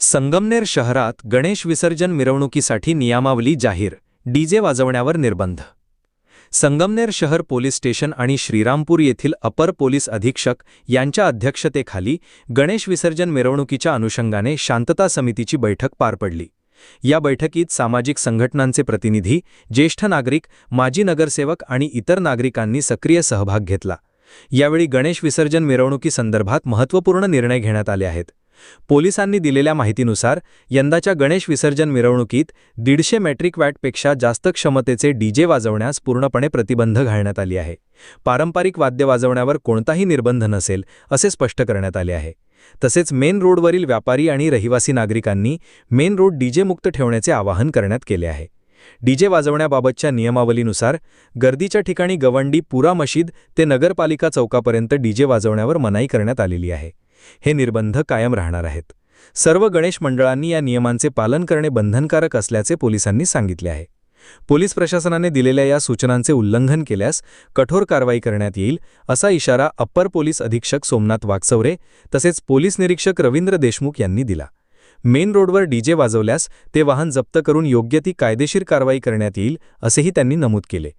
संगमनेर शहरात गणेश विसर्जन मिरवणुकीसाठी नियमावली जाहीर, डीजे वाजवण्यावर निर्बंध. संगमनेर शहर पोलीस स्टेशन आणि श्रीरामपूर येथील अपर पोलीस अधीक्षक यांच्या अध्यक्षतेखाली गणेश विसर्जन मिरवणुकीच्या अनुषंगाने शांतता समितीची बैठक पार पडली. या बैठकीत सामाजिक संघटनांचे प्रतिनिधी, ज्येष्ठ नागरिक, माजी नगरसेवक आणि इतर नागरिकांनी सक्रिय सहभाग घेतला. यावेळी गणेश विसर्जन मिरवणुकीसंदर्भात महत्त्वपूर्ण निर्णय घेण्यात आले आहेत. पोलिसांनी दिलेल्या माहितीनुसार यंदाच्या गणेश विसर्जन मिरवणुकीत 150 मेट्रिक वॅटपेक्षा जास्त क्षमतेचे डीजे वाजवण्यास पूर्णपणे प्रतिबंध घालण्यात आली आहे. पारंपरिक वाद्य वाजवण्यावर कोणताही निर्बंध नसेल असे स्पष्ट करण्यात आले आहे. तसेच मेन रोडवरील व्यापारी आणि रहिवासी नागरिकांनी मेन रोड डीजे मुक्त ठेवण्याचे आवाहन करण्यात केले आहे. डीजे वाजवण्याबाबतच्या नियमावलीनुसार गर्दीच्या ठिकाणी गवंडी पुरा मशीद ते नगरपालिका चौकापर्यंत डीजे वाजवण्यावर मनाई करण्यात आलेली आहे. हे निर्बंध कायम राहणार आहेत. सर्व गणेश मंडळांनी या नियमांचे पालन करणे बंधनकारक असल्याचे पोलिसांनी सांगितले आहे. पोलीस प्रशासनाने दिलेल्या या सूचनांचे उल्लंघन केल्यास कठोर कारवाई करण्यात येईल असा इशारा अप्पर पोलीस अधीक्षक सोमनाथ वागचौरे तसेच पोलीस निरीक्षक रवींद्र देशमुख यांनी दिला. मेन रोडवर डीजे वाजवल्यास ते वाहन जप्त करून योग्य ती कायदेशीर कारवाई करण्यात येईल असेही त्यांनी नमूद केले.